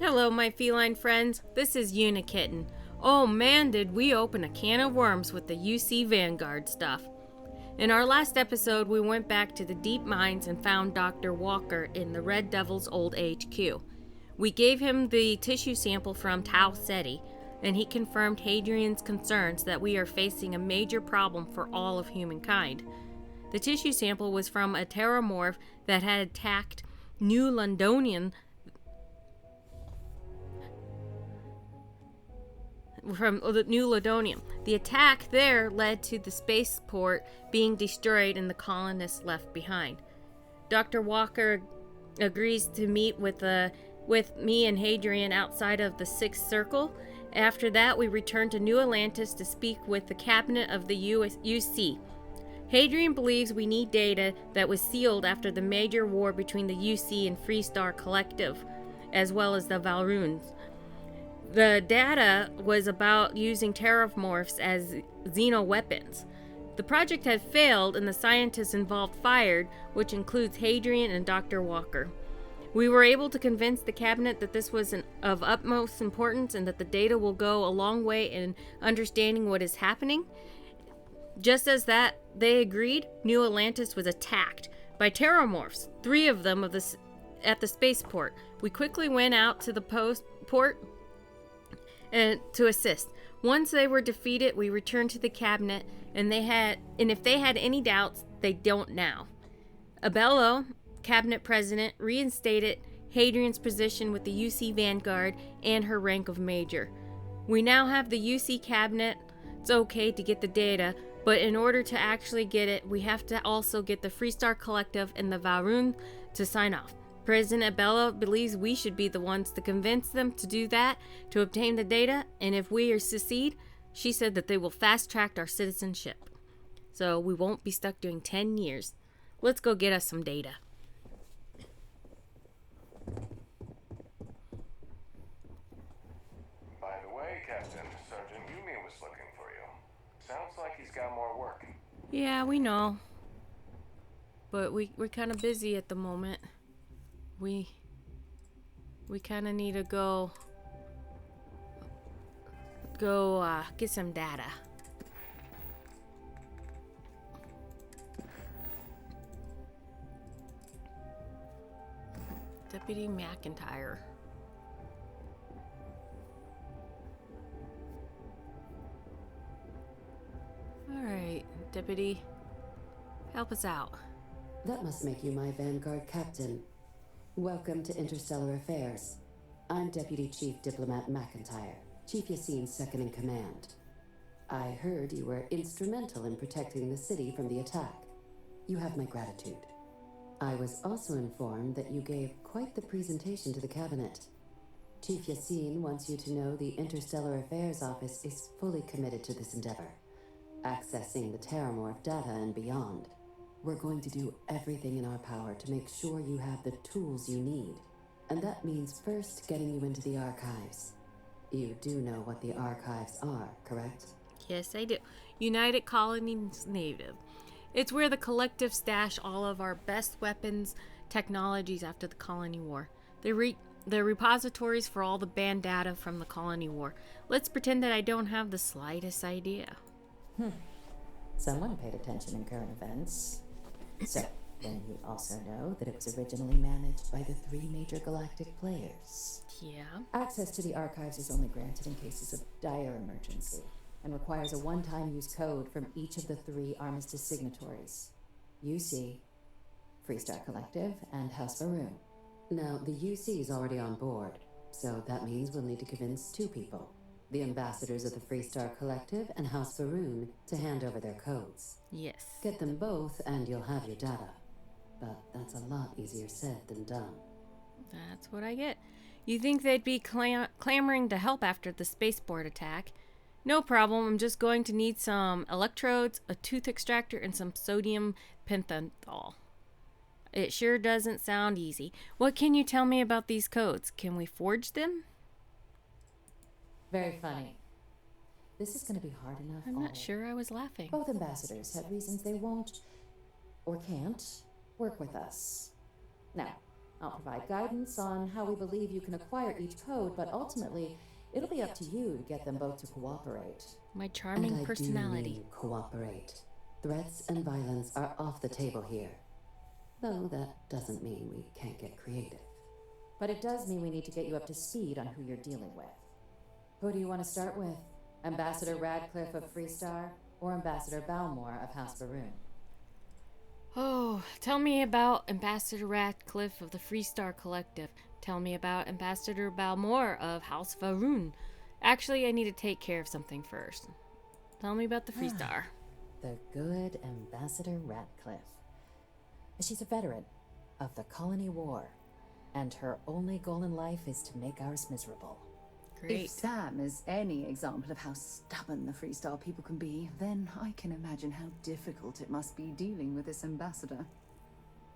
Hello, my feline friends. This is Unikitten. Oh man, did we open a can of worms with the UC Vanguard stuff. In our last episode, we went back to the deep mines and found Dr. Walker in the Red Devil's old HQ. We gave him the tissue sample from Tau Ceti, and he confirmed Hadrian's concerns that we are facing a major problem for all of humankind. The tissue sample was from a Terrormorph that had attacked New Londonian from the New Londonium. The attack there led to the spaceport being destroyed and the colonists left behind. Dr. Walker agrees to meet with me and Hadrian outside of the Sixth Circle. After that, we return to New Atlantis to speak with the cabinet of the UC. Hadrian believes we need data that was sealed after the major war between the UC and Freestar Collective, as well as the Va'Ruun. The data was about using Terrormorphs as xeno-weapons. The project had failed and the scientists involved fired, which includes Hadrian and Dr. Walker. We were able to convince the cabinet that this was of utmost importance and that the data will go a long way in understanding what is happening. Just as that they agreed, New Atlantis was attacked by Terrormorphs, 3 of them at the spaceport. We quickly went out to the port and to assist. Once they were defeated, we returned to the cabinet, and if they had any doubts, they don't now. Abello, cabinet president, reinstated Hadrian's position with the UC Vanguard and her rank of major. We now have the UC cabinet. It's okay to get the data, but in order to actually get it, we have to also get the Freestar Collective and the Va'Ruun to sign off. President Abello believes we should be the ones to convince them to do that, to obtain the data, and if we succeed, she said that they will fast-track our citizenship. So we won't be stuck doing 10 years. Let's go get us some data. By the way, Captain, Sergeant Yumi was looking for you. Sounds like he's got more work. Yeah, we know. But we're kind of busy at the moment. We kind of need to go get some data. Deputy MacIntyre. All right, Deputy, help us out. That must make you my Vanguard captain. Welcome to Interstellar Affairs. I'm Deputy Chief Diplomat MacIntyre, Chief Yassine's second-in-command. I heard you were instrumental in protecting the city from the attack. You have my gratitude. I was also informed that you gave quite the presentation to the cabinet. Chief Yassine wants you to know the Interstellar Affairs Office is fully committed to this endeavor, accessing the Terrormorph data and beyond. We're going to do everything in our power to make sure you have the tools you need. And that means first getting you into the archives. You do know what the archives are, correct? Yes, I do. United Colonies Native. It's where the collective stash all of our best weapons, technologies after the colony war. They're repositories for all the banned data from the colony war. Let's pretend that I don't have the slightest idea. Someone paid attention in current events. So, then you also know that it was originally managed by the 3 major galactic players. Yeah. Access to the archives is only granted in cases of dire emergency, and requires a one-time use code from each of the 3 armistice signatories. UC, Freestar Collective, and House Va'Ruun. Now, the UC is already on board, so that means we'll need to convince 2 people. The ambassadors of the Freestar Collective and House Va'Ruun to hand over their codes. Yes. Get them both and you'll have your data. But that's a lot easier said than done. That's what I get. You think they'd be clamoring to help after the spaceport attack? No problem, I'm just going to need some electrodes, a tooth extractor, and some sodium pentothal. It sure doesn't sound easy. What can you tell me about these codes? Can we forge them? Very funny. This is going to be hard enough. I'm not sure I was laughing. Both ambassadors have reasons they won't, or can't, work with us. Now, I'll provide guidance on how we believe you can acquire each code, but ultimately, it'll be up to you to get them both to cooperate. My charming And I personality. do mean cooperate. Threats and violence are off the table here. Though that doesn't mean we can't get creative. But it does mean we need to get you up to speed on who you're dealing with. Who do you want to start with? Ambassador Radcliff of Freestar, or Ambassador Bal'mor of House Va'Ruun? Oh, tell me about Ambassador Radcliff of the Freestar Collective. Tell me about Ambassador Bal'mor of House Va'Ruun. Actually, I need to take care of something first. Tell me about the Freestar. The good Ambassador Radcliff. She's a veteran of the Colony War, and her only goal in life is to make ours miserable. Great. If Sam is any example of how stubborn the Freestar people can be, then I can imagine how difficult it must be dealing with this ambassador.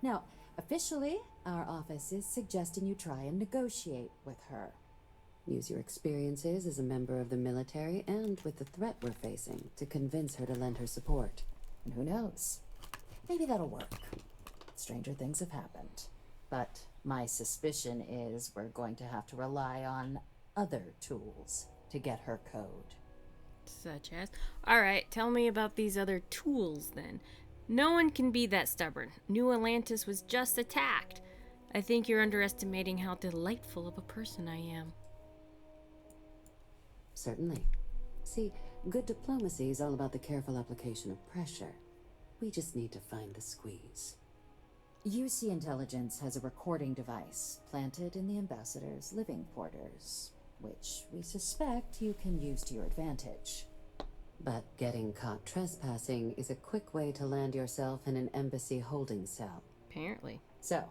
Now, officially, our office is suggesting you try and negotiate with her. Use your experiences as a member of the military and with the threat we're facing to convince her to lend her support. And who knows? Maybe that'll work. Stranger things have happened. But my suspicion is we're going to have to rely on other tools to get her code. Such as? Alright, tell me about these other tools then. No one can be that stubborn. New Atlantis was just attacked. I think you're underestimating how delightful of a person I am. Certainly. See, good diplomacy is all about the careful application of pressure. We just need to find the squeeze. UC Intelligence has a recording device planted in the ambassador's living quarters, which we suspect you can use to your advantage. But getting caught trespassing is a quick way to land yourself in an embassy holding cell. Apparently. So,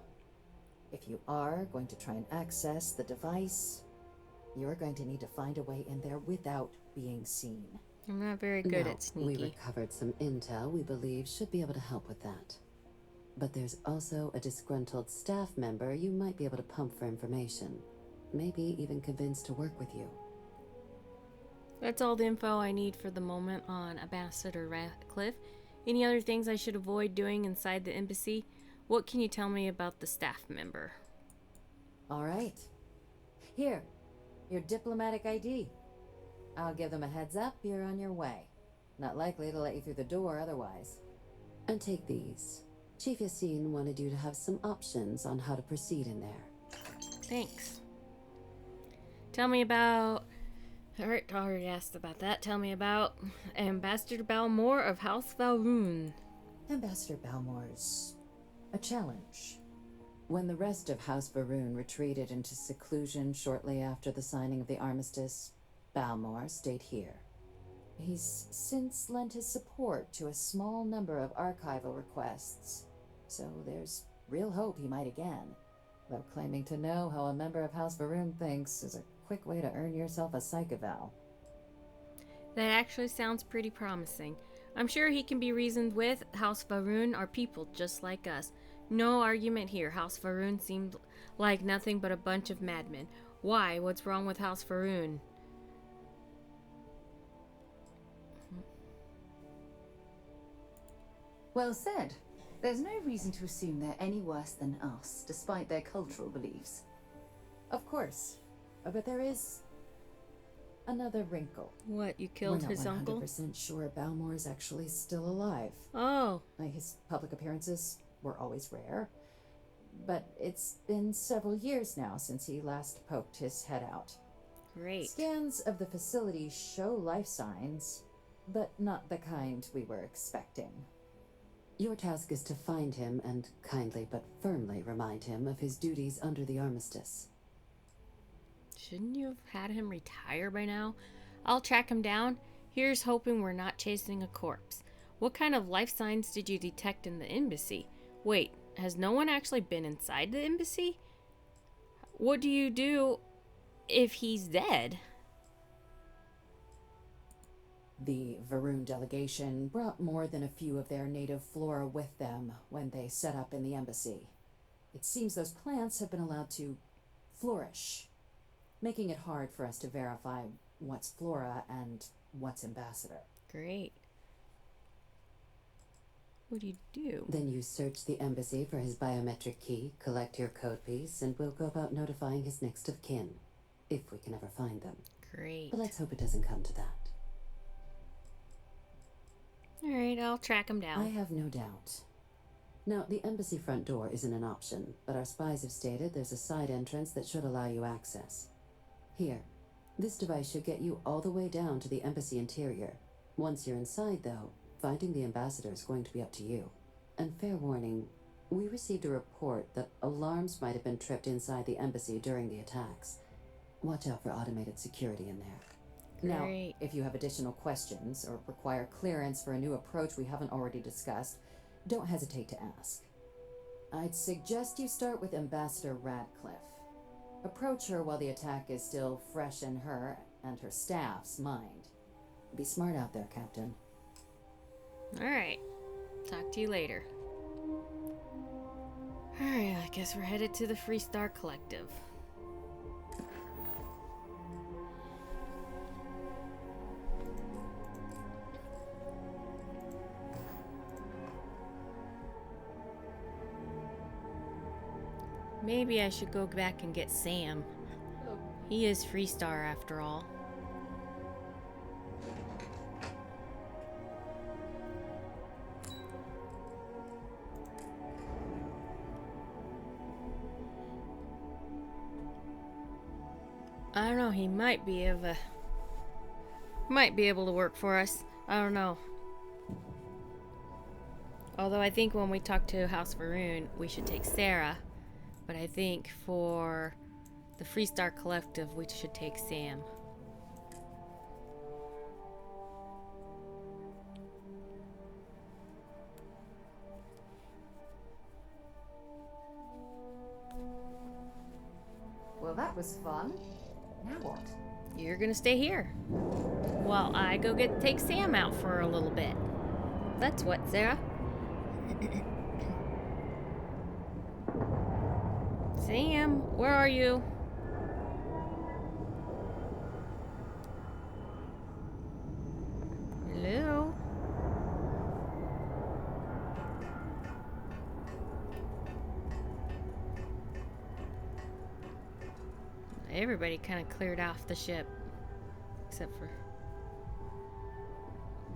if you are going to try and access the device, you're going to need to find a way in there without being seen. I'm not very good Now, at sneaky. we recovered some intel we believe should be able to help with that. But there's also a disgruntled staff member you might be able to pump for information. Maybe even convince to work with you. That's all the info I need for the moment on Ambassador Radcliff. Any other things I should avoid doing inside the embassy? What can you tell me about the staff member? All right. Here, your diplomatic ID. I'll give them a heads up you're on your way. Not likely to let you through the door otherwise. And take these. Chief Yassine wanted you to have some options on how to proceed in there. Thanks. Tell me about... Alright, already asked about that. Tell me about Ambassador Bal'mor of House Va'Ruun. Ambassador Bal'mor's a challenge. When the rest of House Va'Ruun retreated into seclusion shortly after the signing of the armistice, Bal'mor stayed here. He's since lent his support to a small number of archival requests, so there's real hope he might again. Though claiming to know how a member of House Va'Ruun thinks is a quick way to earn yourself a psych eval. That actually sounds pretty promising. I'm sure he can be reasoned with. House Va'Ruun are people just like us. No argument here. House Va'Ruun seemed like nothing but a bunch of madmen. Why? What's wrong with House Va'Ruun? Well said. There's no reason to assume they're any worse than us, despite their cultural beliefs. Of course, but there is another wrinkle. What, you killed his uncle? We're not 100% sure Bal'mor is actually still alive. Oh. His public appearances were always rare, but it's been several years now since he last poked his head out. Great. Scans of the facility show life signs, but not the kind we were expecting. Your task is to find him and kindly but firmly remind him of his duties under the armistice. Shouldn't you have had him retire by now? I'll track him down. Here's hoping we're not chasing a corpse. What kind of life signs did you detect in the embassy? Wait, has no one actually been inside the embassy? What do you do if he's dead? The Va'Ruun delegation brought more than a few of their native flora with them when they set up in the embassy. It seems those plants have been allowed to flourish, making it hard for us to verify what's flora and what's ambassador. Great. What do you do? Then you search the embassy for his biometric key, collect your code piece, and we'll go about notifying his next of kin. If we can ever find them. Great. But let's hope it doesn't come to that. Alright, I'll track him down. I have no doubt. Now, the embassy front door isn't an option, but our spies have stated there's a side entrance that should allow you access. Here, this device should get you all the way down to the embassy interior. Once you're inside, though, finding the ambassador is going to be up to you. And fair warning, we received a report that alarms might have been tripped inside the embassy during the attacks. Watch out for automated security in there. Great. Now, if you have additional questions or require clearance for a new approach we haven't already discussed, don't hesitate to ask. I'd suggest you start with Ambassador Radcliff. Approach her while the attack is still fresh in her and her staff's mind. Be smart out there, Captain. Alright. Talk to you later. Alright, I guess we're headed to the Freestar Collective. Maybe I should go back and get Sam. He is Freestar after all. I don't know, he might be able to work for us. I don't know. Although I think when we talk to House Va'Ruun, we should take Sarah. But I think for the Freestar Collective, we should take Sam. Well, that was fun. Now what? You're gonna stay here while I go take Sam out for a little bit. That's what, Sarah? Sam, where are you? Hello? Everybody kind of cleared off the ship. Except for...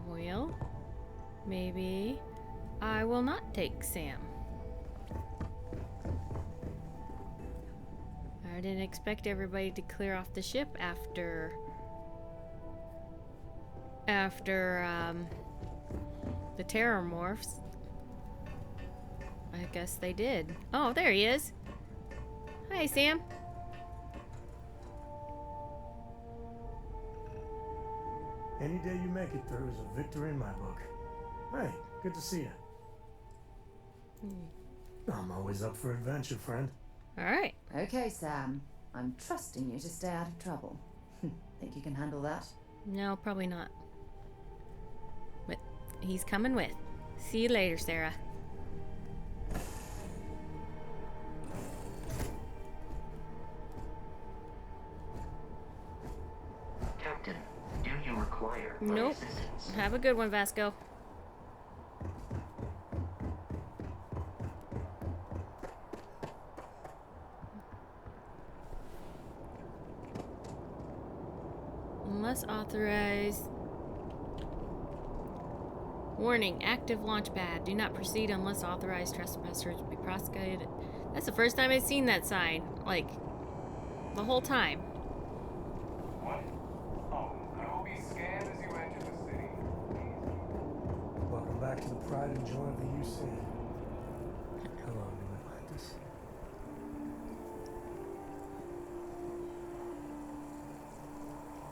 Well, maybe I will not take Sam. I didn't expect everybody to clear off the ship after the Terrormorphs. I guess they did. Oh, there he is. Hi, Sam. Any day you make it through is a victory in my book. Hey, good to see you. I'm always up for adventure, friend. All right. Okay, Sam. I'm trusting you to stay out of trouble. Think you can handle that? No, probably not. But he's coming with. See you later, Sarah. Captain, do you require my Nope. assistance? Have a good one, Vasco. Unless authorized. Warning, active launch pad. Do not proceed unless authorized. Trespassers will be prosecuted. That's the first time I've seen that sign. Like, the whole time. What? Oh, I will be scanned as you enter the city. Welcome back to the pride and joy of the UC. Hello, New Atlantis.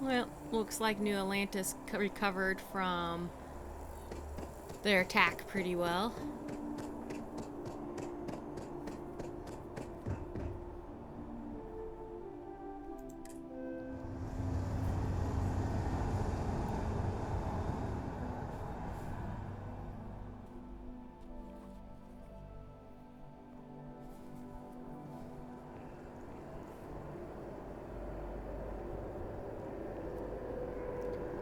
Well, looks like New Atlantis recovered from their attack pretty well.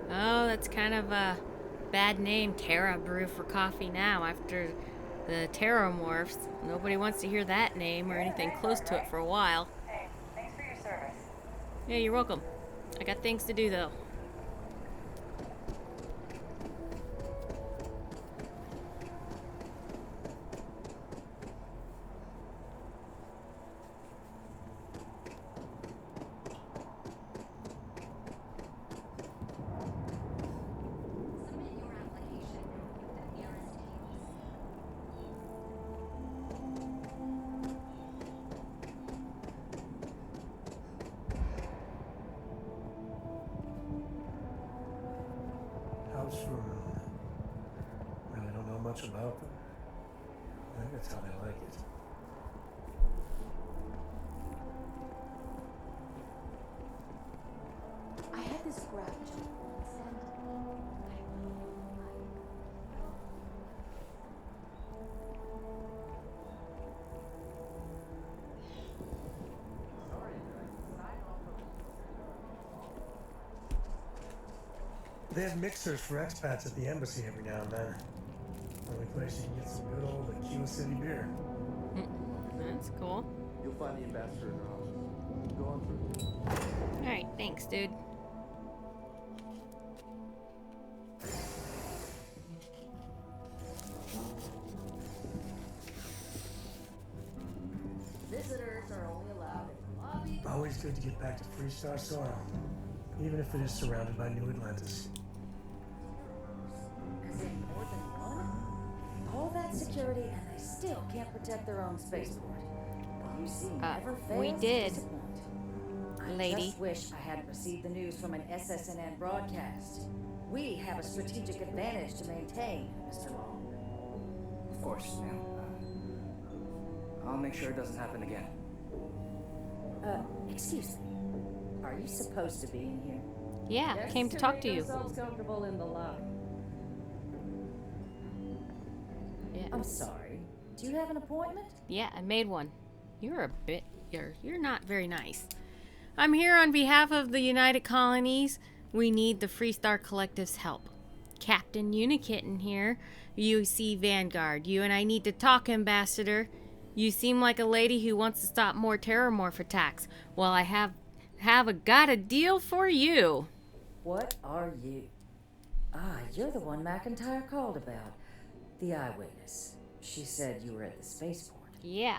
Oh, that's kind of a bad name, Terra Brew for coffee now after the Terrormorphs. Nobody wants to hear that name or anything close to it for a while. Hey, thanks for your service. Yeah, you're welcome. I got things to do though. House Va'Ruun. Really don't know much about them. I think that's how they like it. I had this graph gentleman send. They have mixers for expats at the embassy every now and then. Only place you can get some good old Aquila City beer. That's cool. You'll find the ambassador in their office. Go on through. Alright, thanks, dude. Visitors are only allowed in the lobby. Always good to get back to Freestar soil, even if it is surrounded by New Atlantis. As in more than one? All that security and they still can't protect their own spaceport. The UC never fails we to did. disappoint. I Lady. just wish I hadn't received the news from an SSNN broadcast. We have a strategic advantage to maintain, Mr. Long. Of course, ma'am. I'll make sure it doesn't happen again. Excuse me. Are you supposed to be in here? Yeah, came to talk to you. Comfortable in the lobby. Yeah. I'm sorry. Do you have an appointment? Yeah, I made one. You're not very nice. I'm here on behalf of the United Colonies. We need the Freestar Collective's help. Captain Unikitten here. UC Vanguard. You and I need to talk, Ambassador. You seem like a lady who wants to stop more Terrormorph attacks. Well, I got a deal for you. What are you? Ah, you're the one MacIntyre called about. The eyewitness. She said you were at the spaceport. Yeah.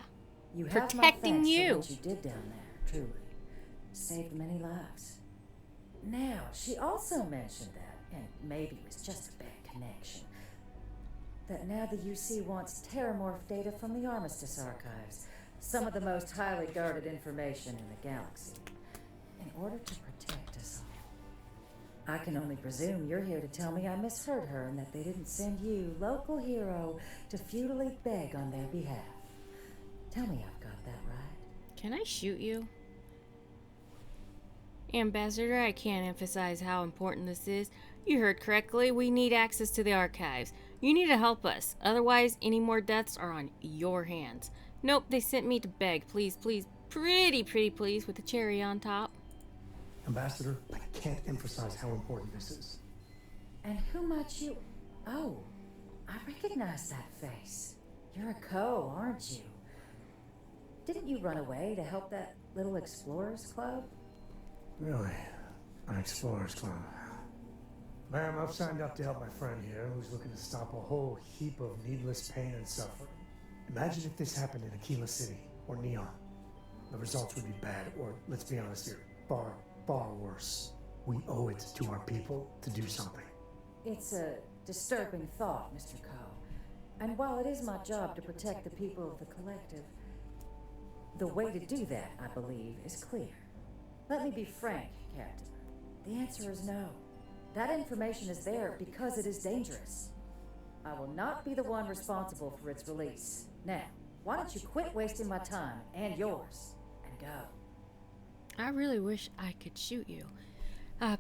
You have my Protecting thanks you. for what you did down there, truly. Saved many lives. Now, she also mentioned that, and maybe it was just a bad connection, that now the UC wants Terrormorph data from the Armistice archives, some of the most highly guarded information in the galaxy, in order to protect us all. I can only presume you're here to tell me I misheard her and that they didn't send you, local hero, to futilely beg on their behalf. Tell me I've got that right. Can I shoot you? Ambassador, I can't emphasize how important this is. You heard correctly. We need access to the archives. You need to help us. Otherwise, any more deaths are on your hands. Nope, they sent me to beg. Please, please, pretty please, with a cherry on top. Ambassador, I can't emphasize how important this is. And who might you... Oh, I recognize that face. You're a Coe, aren't you? Didn't you run away to help that little explorers club? Really? An Explorers Club. Ma'am, I've signed up to help my friend here, who's looking to stop a whole heap of needless pain and suffering. Imagine if this happened in Aquila City, or Neon. The results would be bad, or, let's be honest here, far worse. We owe it to our people to do something. It's a disturbing thought, Mr. Coe. And while it is my job to protect the people of the Collective, the way to do that, I believe, is clear. Let me be frank, Captain. The answer is no. That information is there because it is dangerous. I will not be the one responsible for its release. Now, why don't you quit wasting my time and yours, and go. I really wish I could shoot you.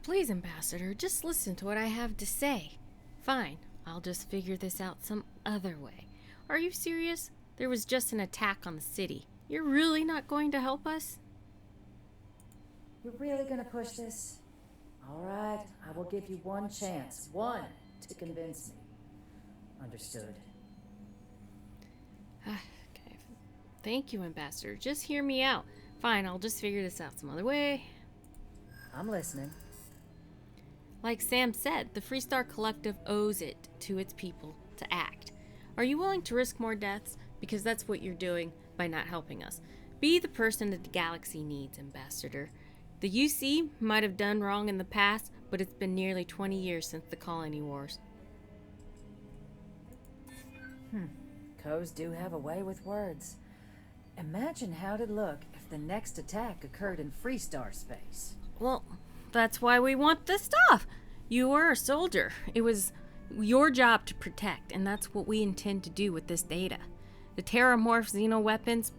Please, Ambassador, just listen to what I have to say. Fine, I'll just figure this out some other way. Are you serious? There was just an attack on the city. You're really not going to help us? You're really gonna push this? All right, I will give you one chance. One. to convince me. Understood. Okay. Thank you, Ambassador. Just hear me out. Fine, I'll just figure this out some other way. I'm listening. Like Sam said, the Freestar Collective owes it to its people to act. Are you willing to risk more deaths? Because that's what you're doing by not helping us. Be the person that the galaxy needs, Ambassador. The UC might have done wrong in the past, but it's been nearly 20 years since the Colony Wars. Coes do have a way with words. Imagine how it'd look if the next attack occurred in Freestar space. Well, that's why we want this stuff. You were a soldier. It was your job to protect, and that's what we intend to do with this data. The Terrormorph Xenoweapons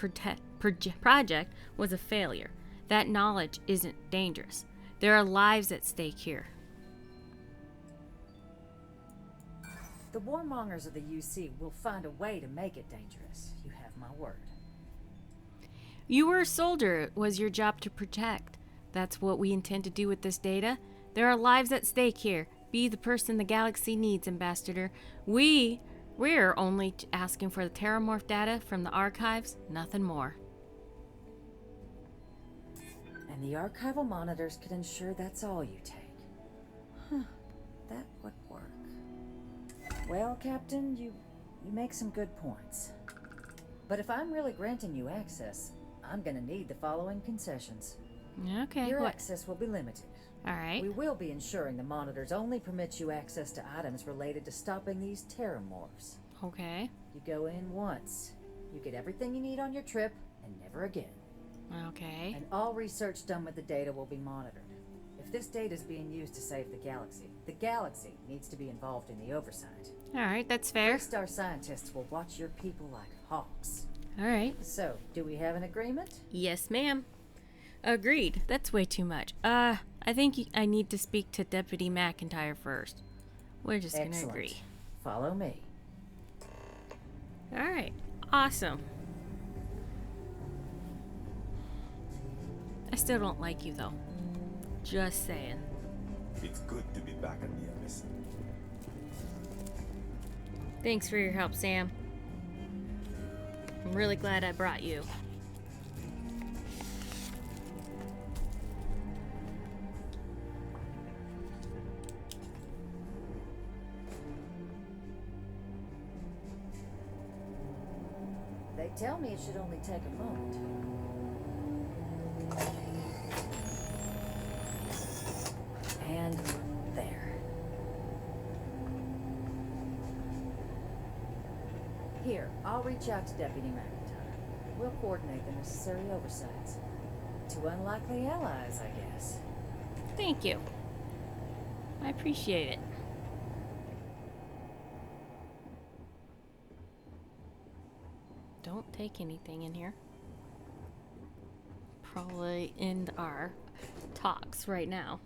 project was a failure. That knowledge isn't dangerous. There are lives at stake here. The warmongers of the UC will find a way to make it dangerous. You have my word. You were a soldier. It was your job to protect. That's what we intend to do with this data. There are lives at stake here. Be the person the galaxy needs, Ambassador. We're only asking for the Terrormorph data from the archives, nothing more. And the archival monitors could ensure that's all you take. Huh, that would work. Well, Captain, you make some good points. But if I'm really granting you access, I'm gonna need the following concessions. Okay, Your what? access will be limited. Alright. We will be ensuring the monitors only permit you access to items related to stopping these terrormorphs. Okay. You go in once. You get everything you need on your trip, and never again. Okay. And all research done with the data will be monitored. If this data is being used to save the galaxy needs to be involved in the oversight. Alright, that's fair. Freestar scientists will watch your people like hawks. Alright. So, do we have an agreement? Yes, ma'am. Agreed. That's way too much. I think I need to speak to Deputy MacIntyre first. We're just gonna agree. Follow me. Alright. Awesome. I still don't like you, though. Just saying. It's good to be back at the embassy. Thanks for your help, Sam. I'm really glad I brought you. They tell me it should only take a moment. And there. Here, I'll reach out to Deputy MacIntyre. We'll coordinate the necessary oversights. Two unlikely allies, I guess. Thank you. I appreciate it. Don't take anything in here. Probably end our talks right now.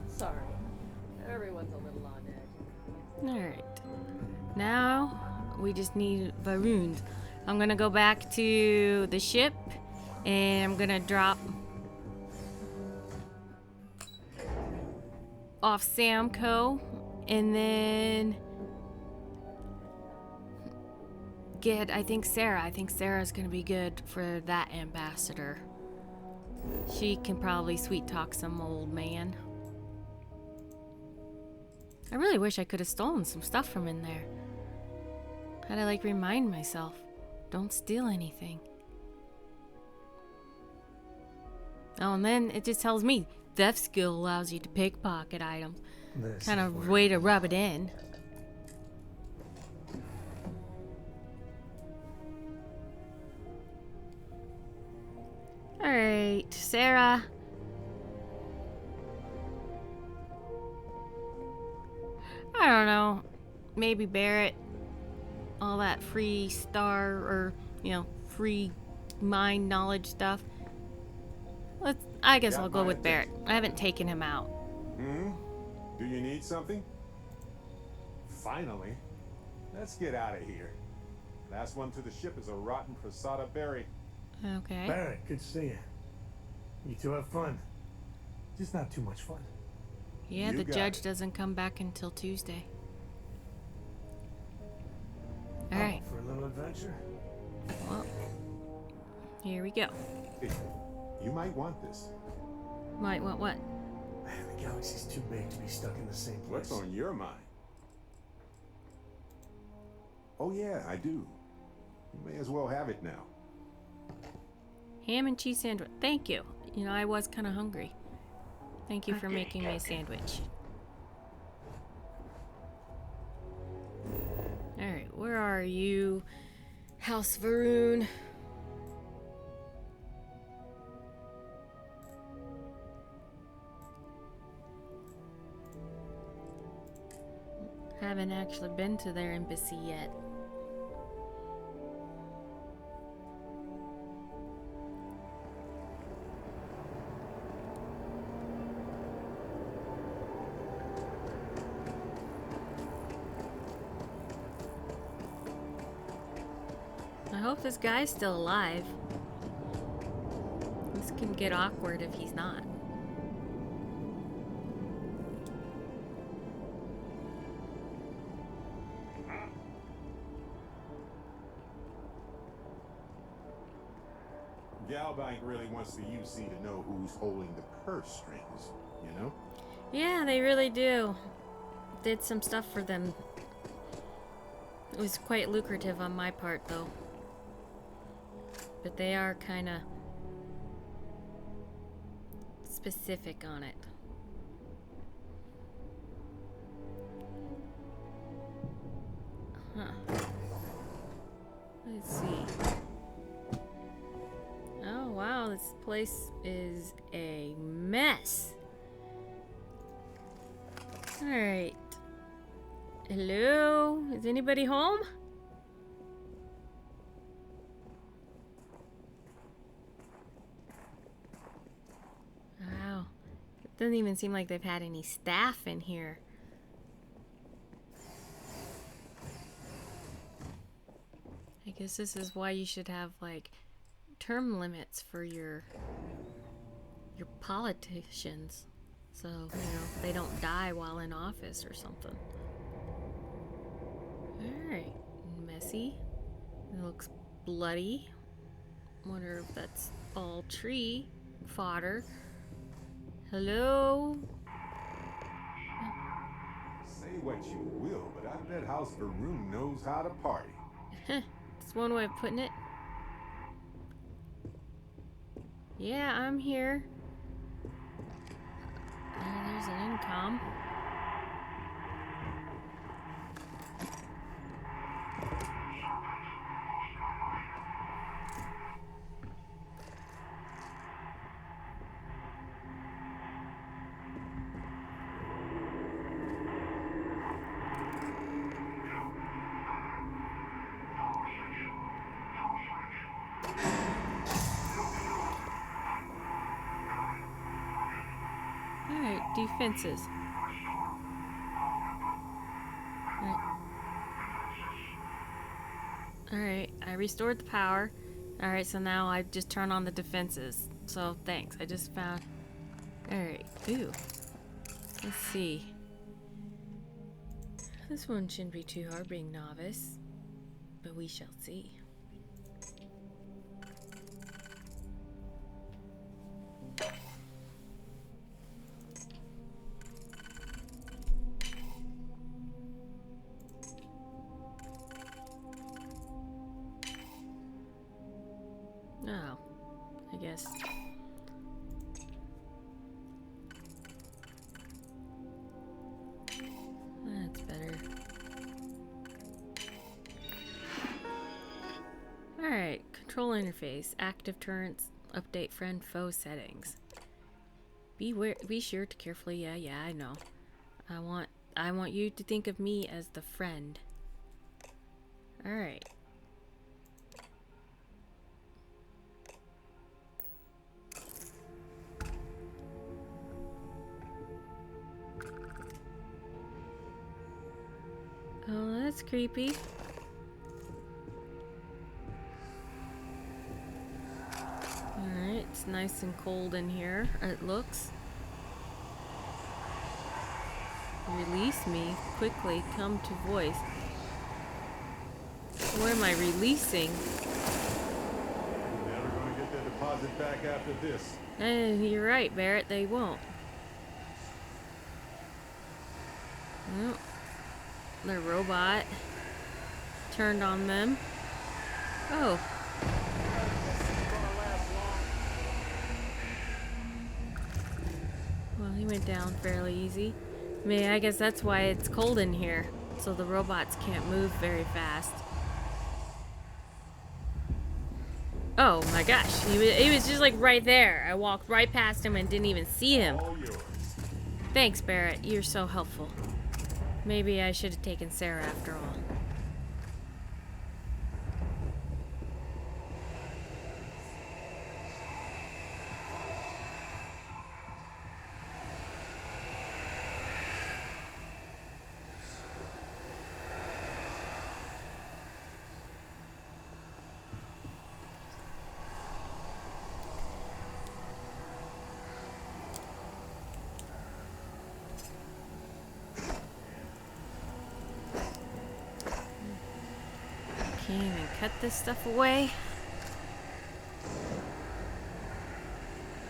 Sorry. Everyone's a little on edge. Alright. Now, we just need Va'Ruun. I'm gonna go back to the ship, and I'm gonna drop off Sam Coe, and then get, I think Sarah's gonna be good for that ambassador. She can probably sweet talk some old man. I really wish I could have stolen some stuff from in there. Had to like remind myself, don't steal anything. Oh, and then it just tells me theft skill allows you to pickpocket items. Kind of way to rub it in. Alright, Sarah. I don't know. Maybe Barrett. All that free star or, free mind knowledge stuff. I guess I'll go with Barrett. I haven't taken him out. Do you need something? Finally. Let's get out of here. Last one to the ship is a rotten Prasada berry. Okay. Barrett, good to see you. You two have fun. Just not too much fun. Yeah, You the got judge it. doesn't come back until Tuesday. Oh, Alright. for a little adventure? Well, here we go. Hey, you might want this. Might want what? Man, the galaxy's too big to be stuck in the same place. What's on your mind? Oh yeah, I do. You may as well have it now. Ham and cheese sandwich. Thank you. You know, I was kind of hungry. Thank you for making me a sandwich. Alright, where are you? House Va'Ruun. Haven't actually been to their embassy yet. I hope this guy's still alive. This can get awkward if he's not. Galbank really wants the UC to know who's holding the purse strings, you know? Yeah, they really do. Did some stuff for them. It was quite lucrative on my part, though. But they are kind of specific on it. Huh. Let's see. Oh, wow, this place is a mess. Alright. Hello? Is anybody home? Wow. It doesn't even seem like they've had any staff in here. I guess this is why you should have, like, term limits for your politicians. So, you know, they don't die while in office or something. Alright. Messy. It looks bloody. Wonder if that's all tree fodder. Hello? Say what you will, but I bet House Va'Ruun knows how to party. That's one way of putting it. Yeah, I'm here. There's an intercom. Alright, defenses. Alright, I restored the power. Alright, so now I just turn on the defenses. So, thanks. I just found... Alright, ooh. Let's see. This one shouldn't be too hard being novice. But we shall see. Oh, I guess. That's better. Alright, control interface, active torrents, update friend foe settings. Be sure to carefully, yeah, I know. I want you to think of me as the friend. Alright. Oh, that's creepy. It's nice and cold in here, it looks. Release me. Quickly, come to voice. What am I releasing? Never gonna get their deposit back after this. You're right, Barrett, they won't. Well, the robot turned on them. Oh. Well, he went down fairly easy. I mean, I guess that's why it's cold in here, so the robots can't move very fast. Oh my gosh, he was just like right there. I walked right past him and didn't even see him. Thanks, Barrett. You're so helpful. Maybe I should have taken Sarah after all. Can't even cut this stuff away.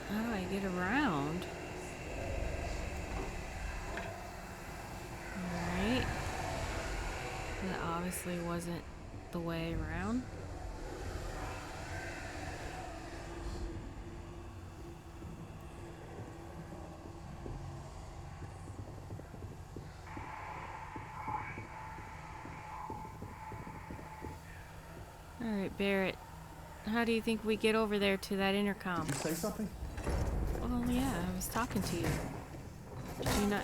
How do I get around? Alright. That obviously wasn't the way around. Alright, Barrett. How do you think we get over there to that intercom? Did you say something? Well, yeah, I was talking to you. Did you not?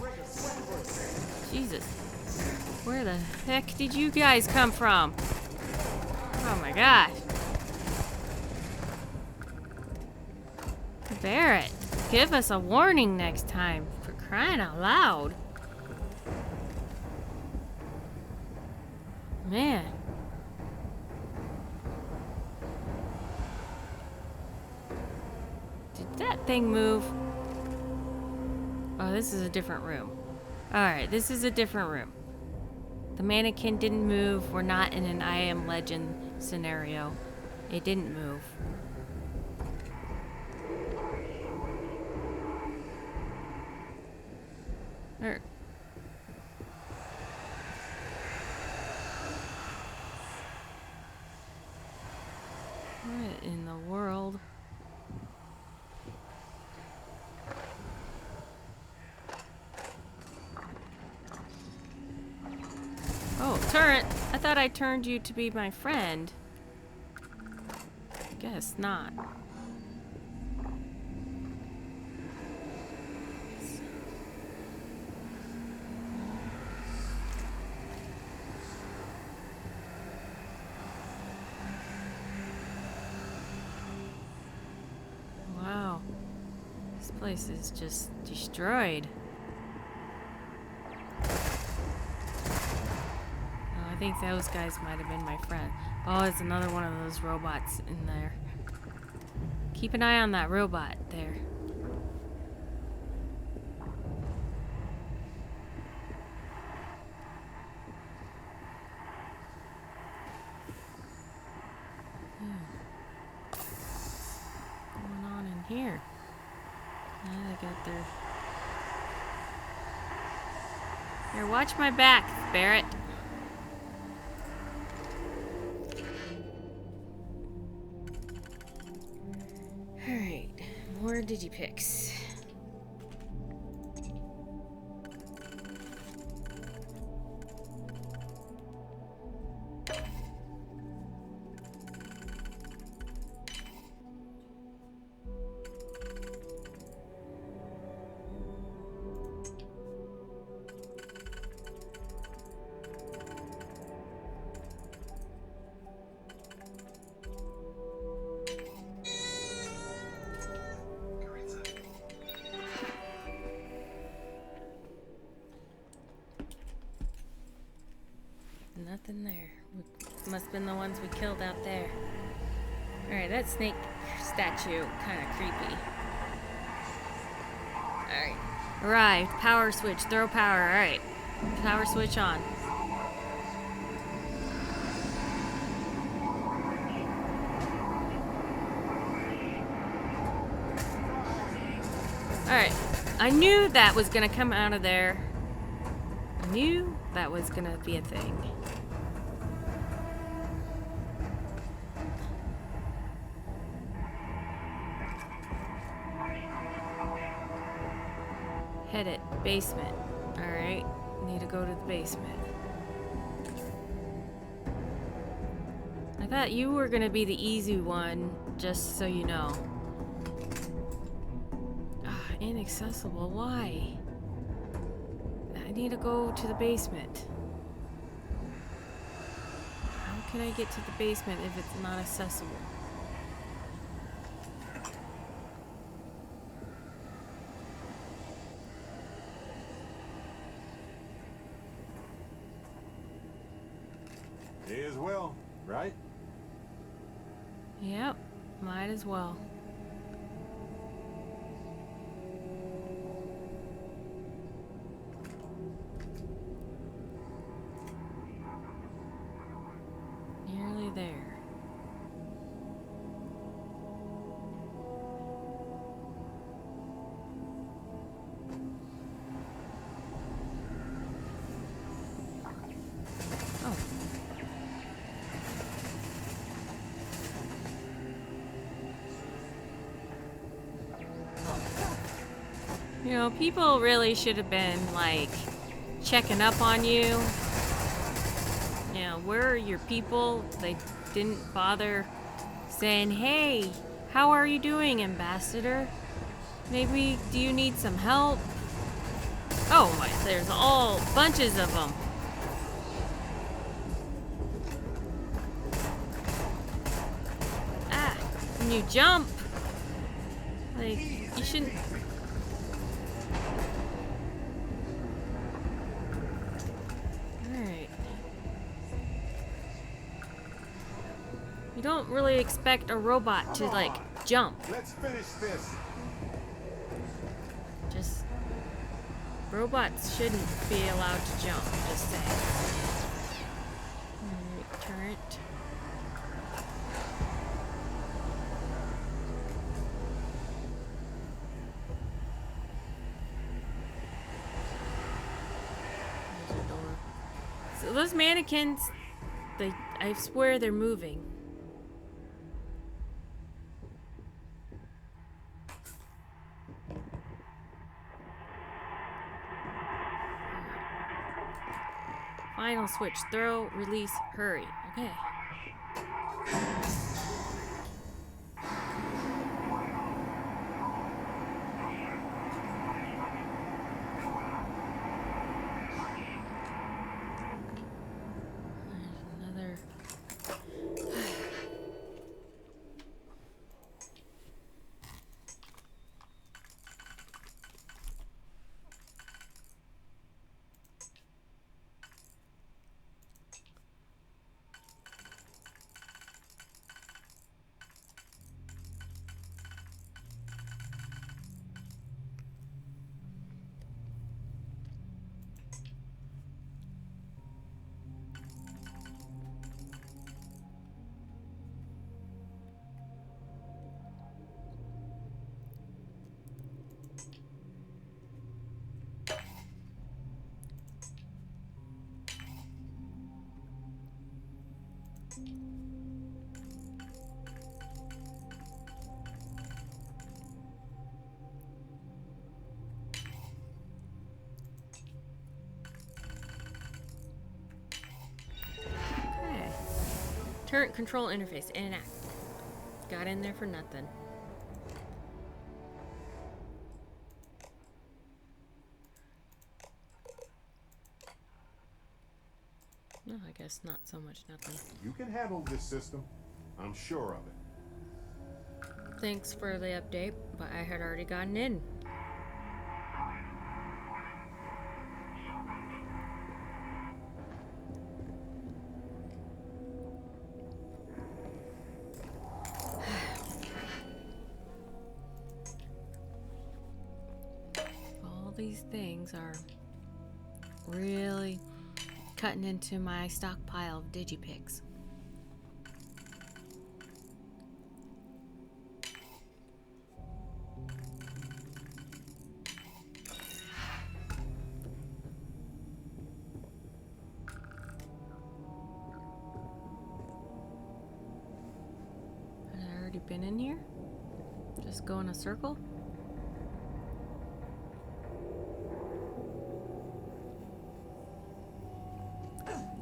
Jesus. Where the heck did you guys come from? Oh my gosh. Barrett, give us a warning next time. For crying out loud. Man. Did that thing move? Oh, this is a different room. Alright, this is a different room. The mannequin didn't move. We're not in an I Am Legend scenario. It didn't move. What in the world? Oh, turret! I thought I turned you to be my friend. Guess not. Wow. This place is just destroyed. I think those guys might have been my friend. Oh, it's another one of those robots in there. Keep an eye on that robot there. What's going on in here? Now they got their... Here, watch my back, Barrett. Alright, more digipicks. Nothing there. Must have been the ones we killed out there. Alright, that snake statue. Kind of creepy. Alright. Arrived. Power switch. Throw power. Alright. Power switch on. Alright. I knew that was gonna come out of there. I knew that was gonna be a thing. Head it. Basement. Alright. Need to go to the basement. I thought you were gonna be the easy one, just so you know. Inaccessible. Why? I need to go to the basement. How can I get to the basement if it's not accessible? May as well, right? Yep, might as well. Nearly there. Oh. You know, people really should have been, like, checking up on you. You know, where are your people? They didn't bother saying, hey, how are you doing, Ambassador? Maybe, do you need some help? Oh my, there's all bunches of them. Ah, when you jump, like, you shouldn't. Alright. You don't really expect a robot to, like, jump. Let's finish this. Just robots shouldn't be allowed to jump, just saying. Alright, turret. There's a door. So those mannequins, I swear they're moving. Final switch. Throw, release, hurry. Okay. There's another. Turret control interface inactive. Got in there for nothing. No, I guess not so much nothing. You can handle this system. I'm sure of it. Thanks for the update, but I had already gotten in. these things are really cutting into my stockpile of digipics. Had I already been in here? Just go in a circle?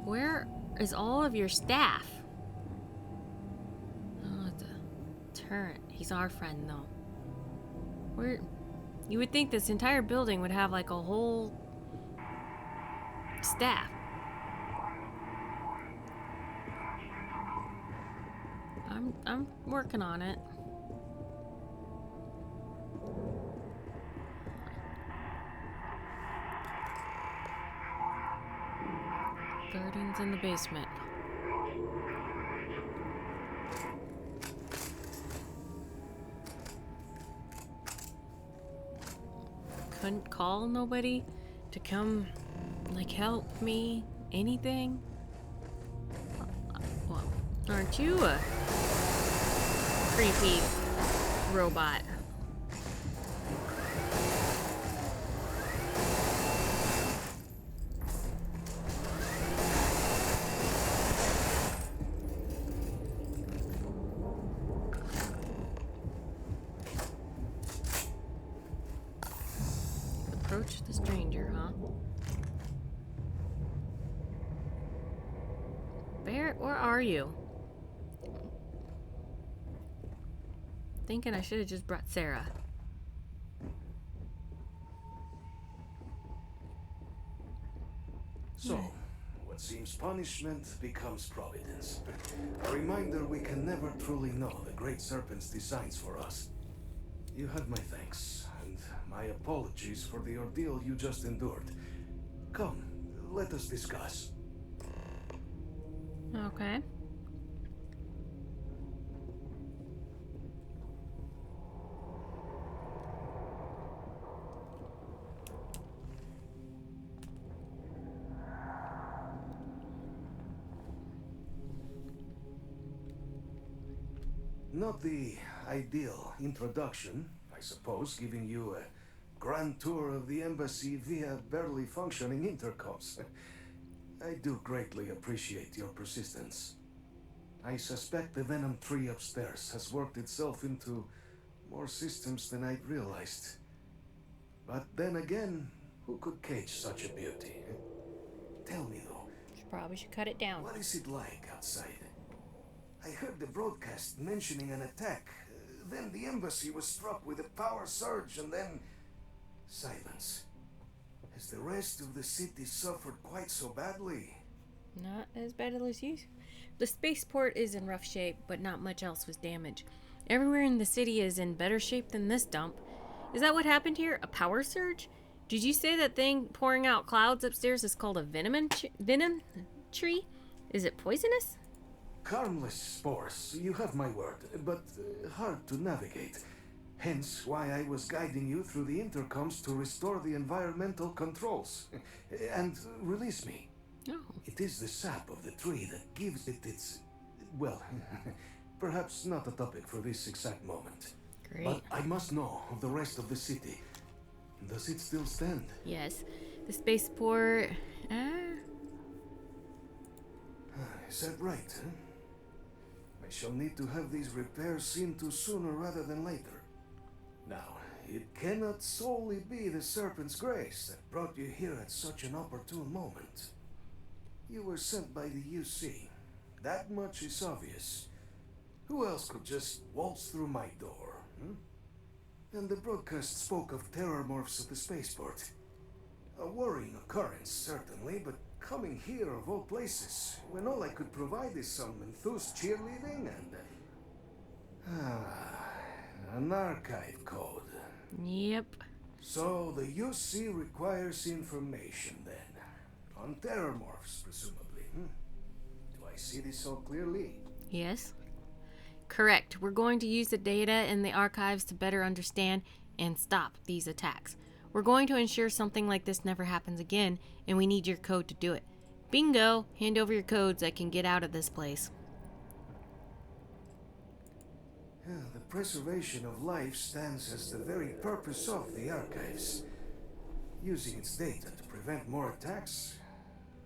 Where is all of your staff? Oh, it's a turret. He's our friend, though. Where? You would think this entire building would have like a whole staff. I'm working on it. Guardians in the basement. Couldn't call nobody to come, like, help me? Anything? Well, aren't you a creepy robot? Approach the stranger, huh? Barrett, where are you? Thinking I should have just brought Sarah. So, what seems punishment becomes providence. A reminder we can never truly know the Great Serpent's designs for us. You have my thanks, and my apologies for the ordeal you just endured. Come, let us discuss. Okay. Not the ideal introduction, I suppose, giving you a grand tour of the embassy via barely functioning intercoms. I do greatly appreciate your persistence. I suspect the venom tree upstairs has worked itself into more systems than I'd realized. But then again, who could cage such a beauty? Tell me though. Probably should cut it down. What is it like outside? I heard the broadcast mentioning an attack. Then the embassy was struck with a power surge and then silence. Has the rest of the city suffered quite so badly? Not as bad as you. The spaceport is in rough shape, but not much else was damaged. Everywhere in the city is in better shape than this dump. Is that what happened here? A power surge? Did you say that thing pouring out clouds upstairs is called a venom tree? Is it poisonous? Harmless spores, you have my word, but hard to navigate. Hence why I was guiding you through the intercoms to restore the environmental controls. And release me. Oh. It is the sap of the tree that gives it its... well, perhaps not a topic for this exact moment. Great. But I must know of the rest of the city. Does it still stand? Yes. The spaceport... Is that right, huh? I shall need to have these repairs seen to sooner rather than later. Now, it cannot solely be the Serpent's grace that brought you here at such an opportune moment. You were sent by the UC. That much is obvious. Who else could just waltz through my door? And the broadcast spoke of terrormorphs at the spaceport. A worrying occurrence, certainly, but coming here of all places, when all I could provide is some enthused cheerleading and... an archive code. Yep. So the UC requires information then. On terrormorphs, presumably. Do I see this so clearly? Yes. Correct. We're going to use the data in the archives to better understand and stop these attacks. We're going to ensure something like this never happens again, and we need your code to do it. Bingo! Hand over your codes. I can get out of this place. The preservation of life stands as the very purpose of the archives. Using its data to prevent more attacks,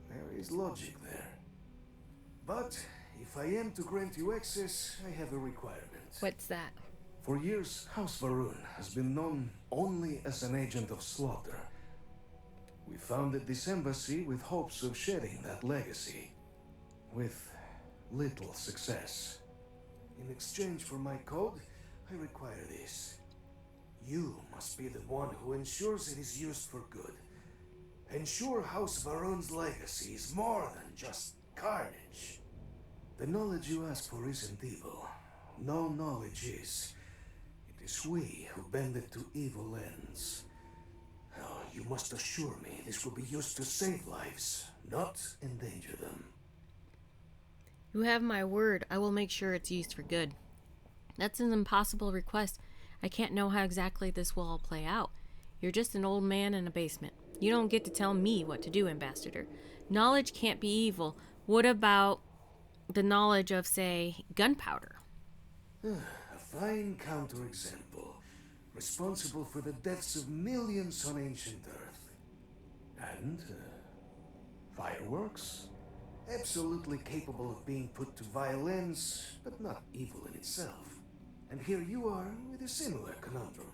there is logic there. But if I am to grant you access, I have a requirement. What's that? For years, House Va'Ruun has been known only as an agent of slaughter. We founded this embassy with hopes of shedding that legacy, with little success. In exchange for my code, I require this. You must be the one who ensures it is used for good. Ensure House Va'Ruun's legacy is more than just carnage. The knowledge you ask for isn't evil. No knowledge is. It is we who bend it to evil ends. Now, you must assure me this will be used to save lives, not endanger them. You have my word. I will make sure it's used for good. That's an impossible request. I can't know how exactly this will all play out. You're just an old man in a basement. You don't get to tell me what to do, Ambassador. Knowledge can't be evil. What about the knowledge of, say, gunpowder? A fine counterexample, responsible for the deaths of millions on ancient Earth. And fireworks? Absolutely capable of being put to violence, but not evil in itself. And here you are with a similar conundrum.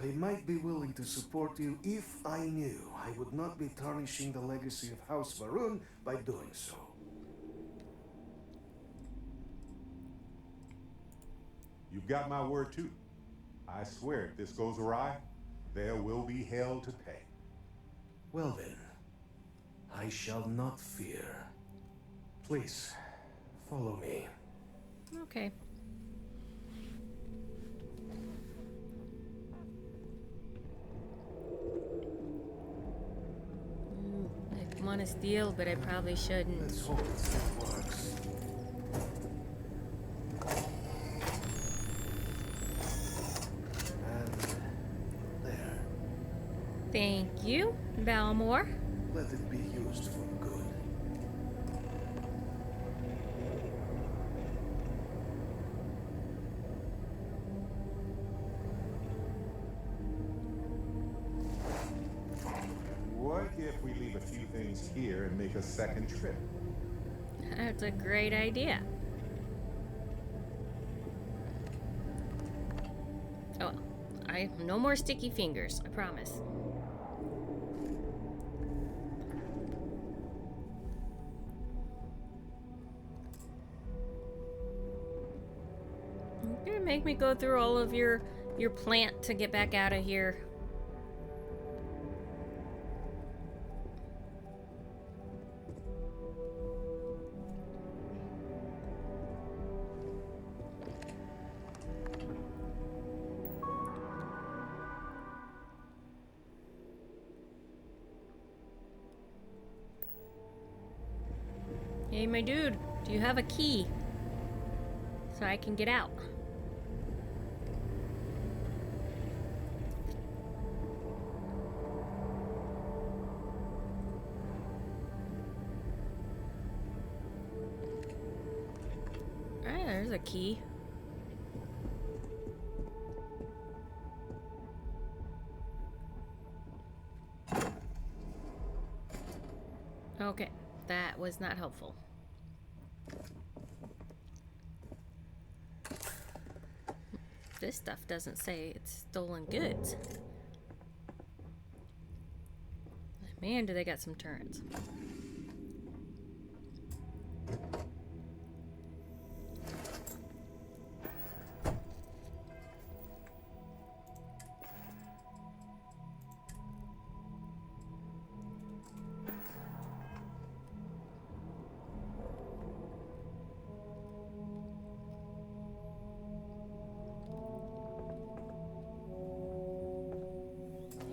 I might be willing to support you if I knew I would not be tarnishing the legacy of House Va'Ruun by doing so. You've got my word too. I swear if this goes awry, there will be hell to pay. Well then, I shall not fear. Please, follow me. Okay. I want to steal, but I probably shouldn't. Let's hope it still works. And there. Thank you, Bal'mor. Let it be used for good. What if we leave a few things here and make a second trip? That's a great idea. Oh, no more sticky fingers, I promise. You're gonna make me go through all of your plant to get back out of here. Hey, my dude, do you have a key so I can get out? Ah, there's a key. Okay, that was not helpful. This stuff doesn't say it's stolen goods. Man, do they got some turrets.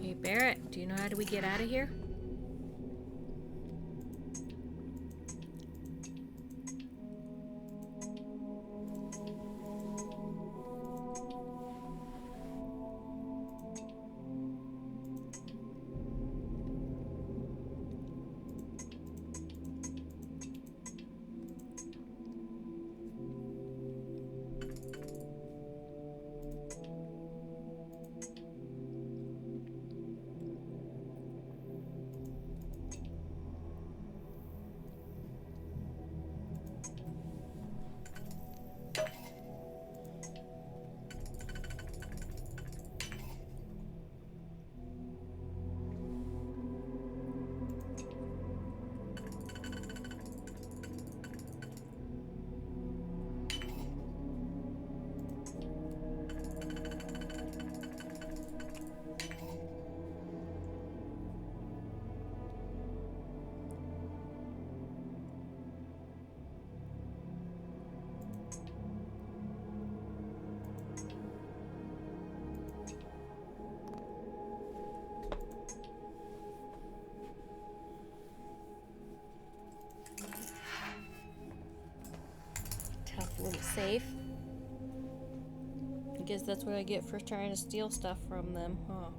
Hey, Barrett, do you know how do we get out of here? safe. I guess that's what I get for trying to steal stuff from them, huh?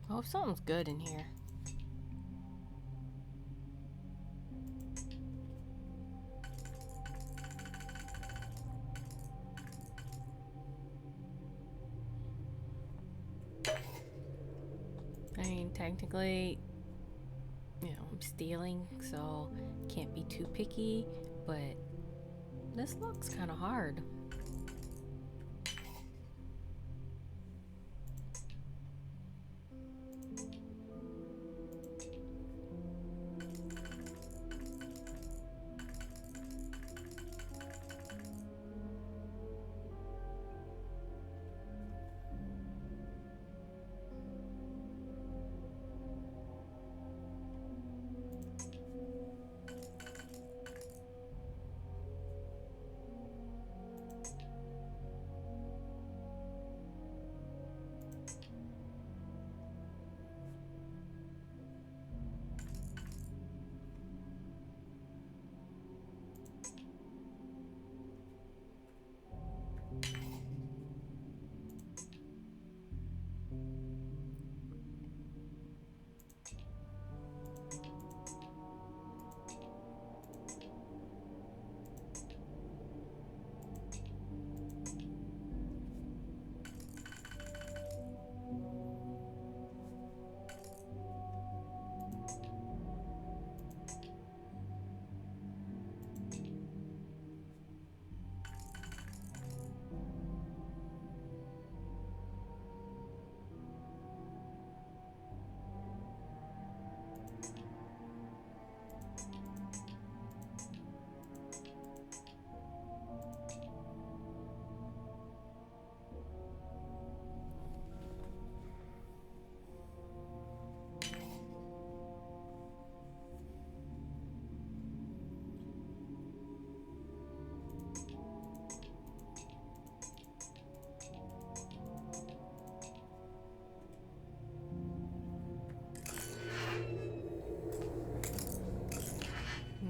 I hope something's good in here. I mean, technically, you know, I'm stealing, so can't be too picky, but this looks kind of hard.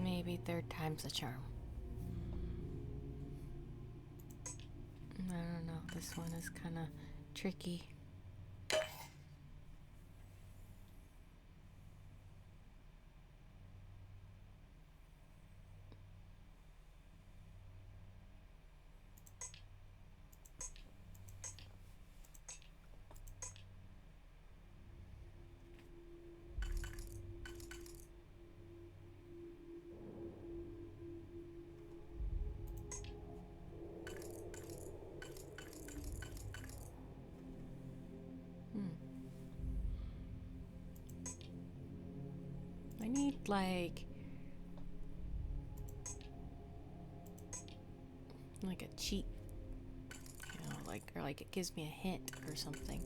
Maybe third time's a charm. I don't know. This one is kind of tricky. I need like a cheat, you know, or it gives me a hint or something.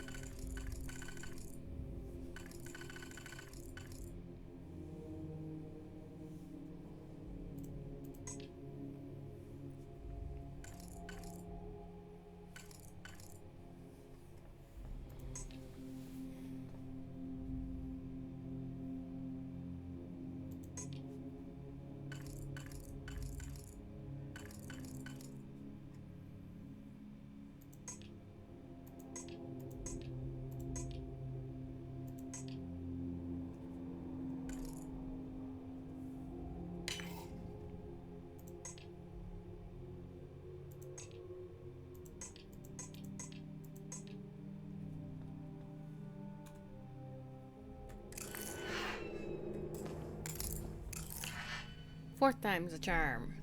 Fourth time's a charm.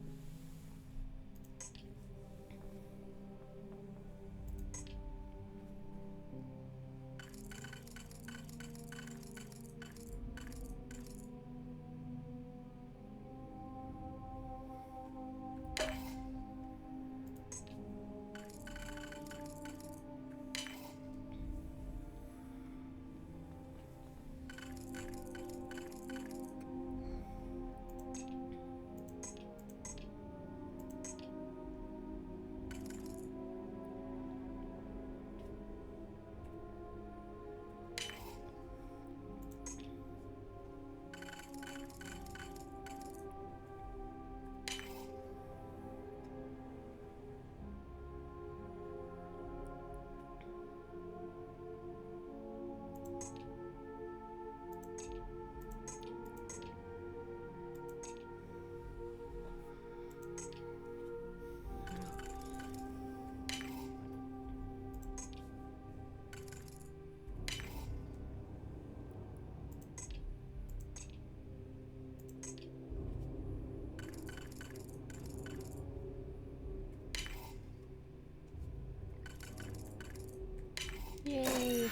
Yay.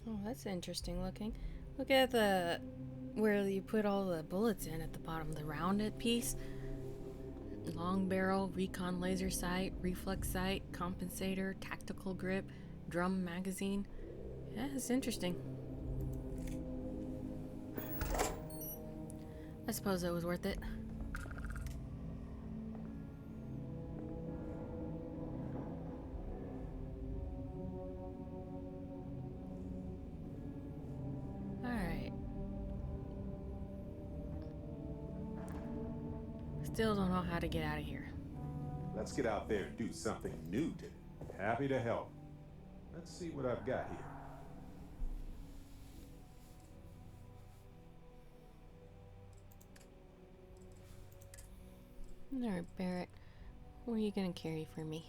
Oh, that's interesting looking. Look at the where you put all the bullets in at the bottom, the rounded piece. Long barrel, recon laser sight, reflex sight, compensator, tactical grip, drum magazine. Yeah, it's interesting. I suppose it was worth it. Still don't know how to get out of here. Let's get out there and do something new today. Happy to help. Let's see what I've got here. Alright, Barrett. What are you gonna carry for me?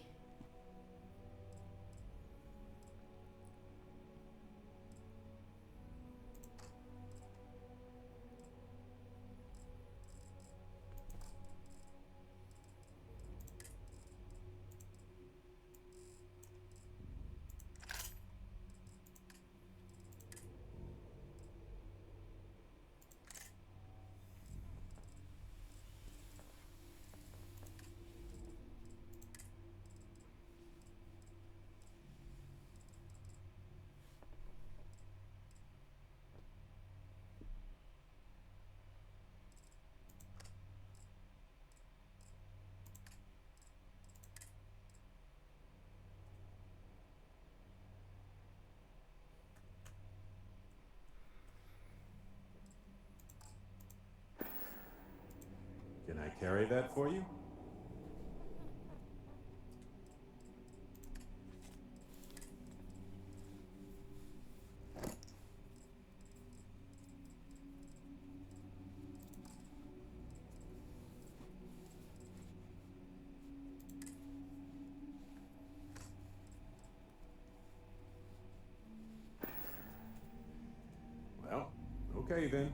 Can I carry that for you? Well, okay then.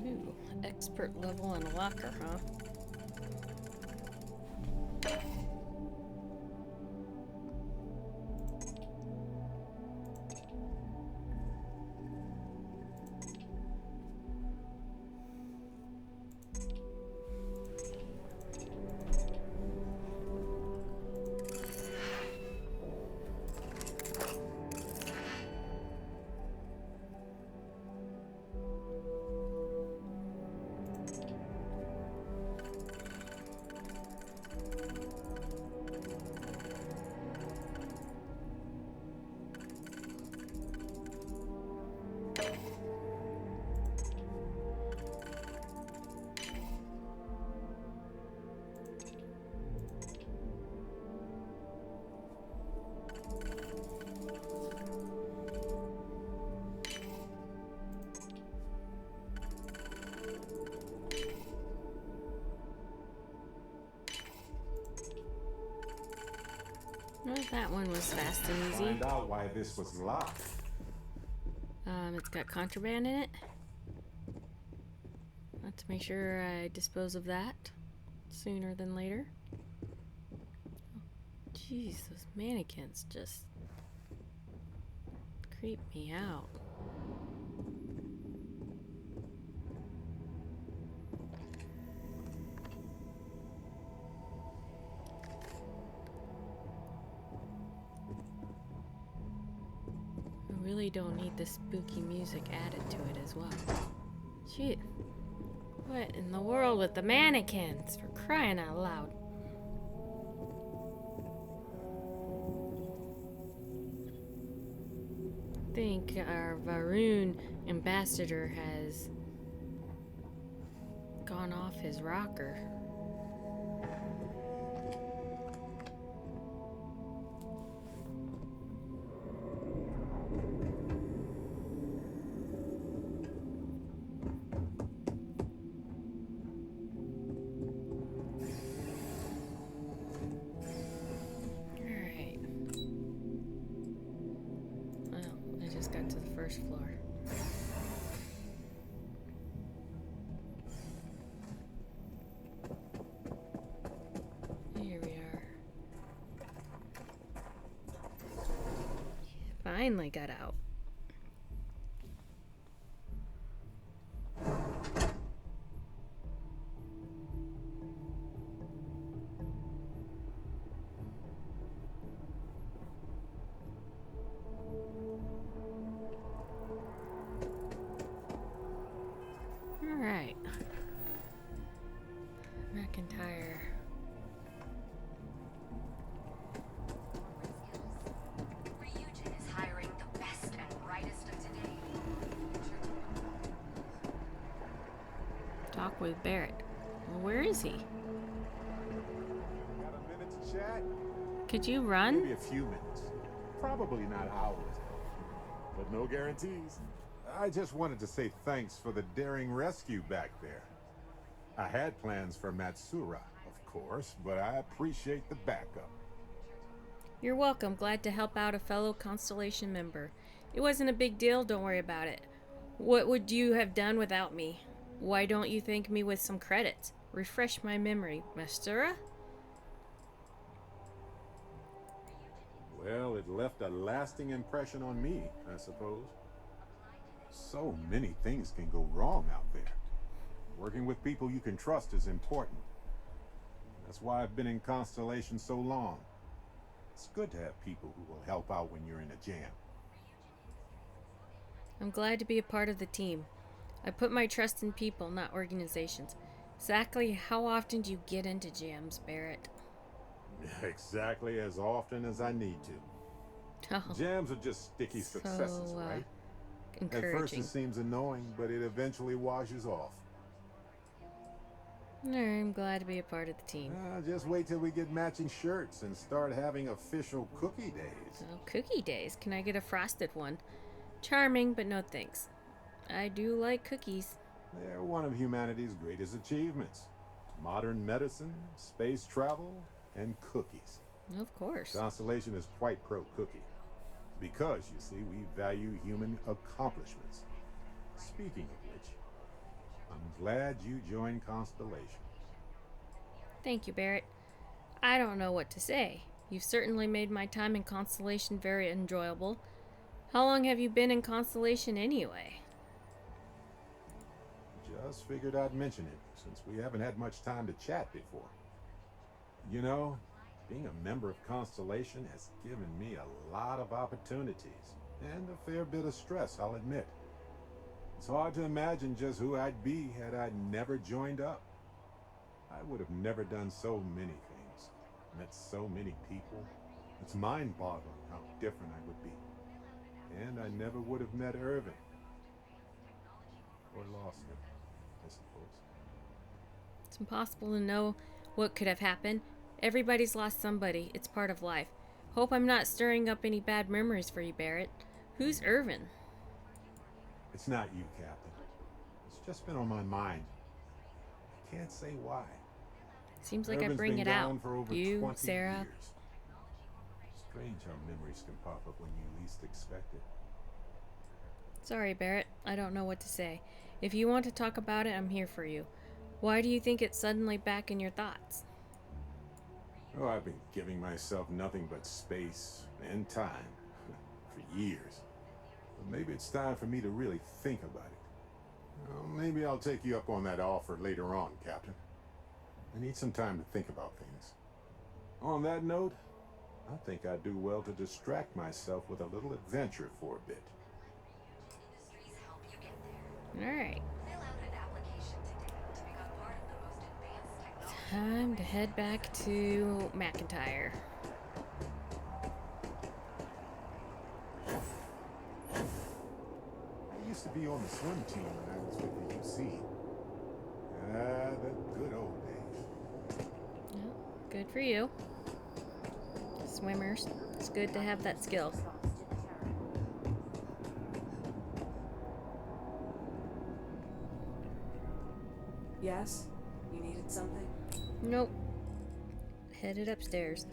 Ooh, expert level and locker, huh? That one was fast and easy. Find out why this was locked. It's got contraband in it. Let's make sure I dispose of that sooner than later. Jeez, those mannequins just creep me out. I really don't need the spooky music added to it as well. Shit. What in the world with the mannequins? For crying out loud. I think our Va'Ruun ambassador has gone off his rocker. Floor. Here we are. Finally got out. Alright. MacIntyre. Ryujin is hiring the best and brightest of today. Talk with Barrett. Well, where is he? Got a minute to chat? Could you run? Maybe a few minutes. Probably not hours. But no guarantees. I just wanted to say thanks for the daring rescue back there. I had plans for Matsura, of course, but I appreciate the backup. You're welcome. Glad to help out a fellow Constellation member. It wasn't a big deal, don't worry about it. What would you have done without me? Why don't you thank me with some credits? Refresh my memory, Matsura? Well, it left a lasting impression on me, I suppose. So many things can go wrong out there. Working with people you can trust is important. That's why I've been in Constellation so long. It's good to have people who will help out when you're in a jam. I'm glad to be a part of the team. I put my trust in people, not organizations. Exactly how often do you get into jams, Barrett? Exactly as often as I need to. Oh, Jams are just sticky successes, right? At first it seems annoying, but it eventually washes off. I'm glad to be a part of the team. Just wait till we get matching shirts and start having official cookie days. Oh, cookie days? Can I get a frosted one? Charming, but no thanks. I do like cookies. They're one of humanity's greatest achievements. Modern medicine, space travel, and cookies. Of course. Constellation is quite pro-cookie. Because, you see, we value human accomplishments. Speaking of which, I'm glad you joined Constellation. Thank you, Barrett. I don't know what to say. You've certainly made my time in Constellation very enjoyable. How long have you been in Constellation anyway? Just figured I'd mention it, since we haven't had much time to chat before. You know, being a member of Constellation has given me a lot of opportunities, and a fair bit of stress, I'll admit. It's hard to imagine just who I'd be had I never joined up. I would have never done so many things, met so many people. It's mind-boggling how different I would be. And I never would have met Irvin. Or lost him, I suppose. It's impossible to know what could have happened. Everybody's lost somebody. It's part of life. Hope I'm not stirring up any bad memories for you, Barrett. Who's Irvin? It's not you, Captain. It's just been on my mind. I can't say why. Seems like Irvin's I bring been it out. gone for over You, 20 Sarah. years. Strange how memories can pop up when you least expect it. Sorry, Barrett. I don't know what to say. If you want to talk about it, I'm here for you. Why do you think it's suddenly back in your thoughts? Oh, I've been giving myself nothing but space and time for years. But maybe it's time for me to really think about it. Well, maybe I'll take you up on that offer later on, Captain. I need some time to think about things. On that note, I think I'd do well to distract myself with a little adventure for a bit. Alright. Time to head back to MacIntyre. I used to be on the swim team when I was with the UC. The good old days. Well, good for you. Swimmers. It's good to have that skill. Yes? You needed something? Nope. Headed upstairs.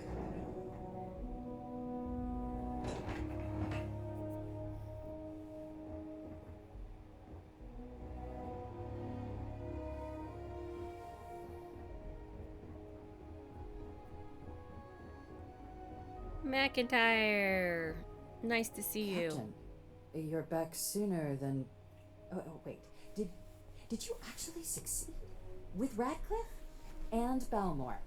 MacIntyre! Nice to see you. Captain, you're back sooner than... Oh, wait. Did you actually succeed? With Radcliff? And Bal'mor?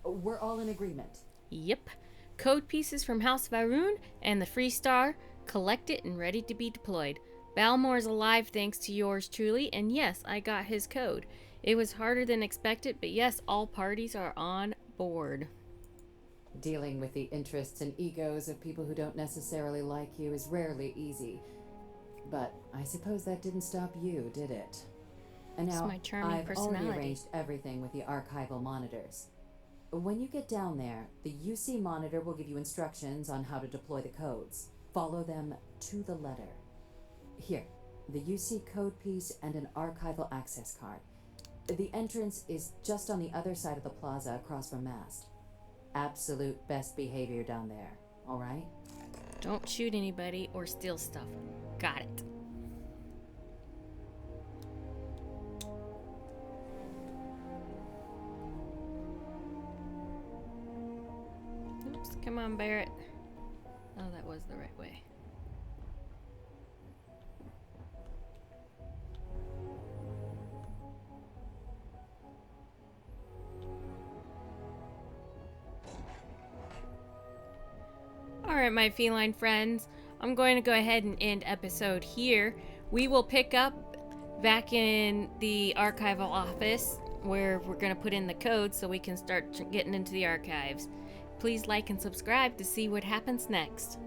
We're all in agreement. Yep. Code pieces from House Va'Ruun and the Freestar collected and ready to be deployed. Bal'mor's alive thanks to yours truly, and yes, I got his code. It was harder than expected, but yes, all parties are on board. Dealing with the interests and egos of people who don't necessarily like you is rarely easy. But I suppose that didn't stop you, did it? And now, my charming I've personality. already arranged everything with the archival monitors. When you get down there, the UC monitor will give you instructions on how to deploy the codes. Follow them to the letter. Here, the UC code piece and an archival access card. The entrance is just on the other side of the plaza across from Mast. Absolute best behavior down there, all right? Don't shoot anybody or steal stuff. Got it. Oops, come on, Barrett. Oh, that was the right way. Alright, my feline friends, I'm going to go ahead and end episode here. We will pick up back in the archival office where we're going to put in the code so we can start getting into the archives. Please like and subscribe to see what happens next.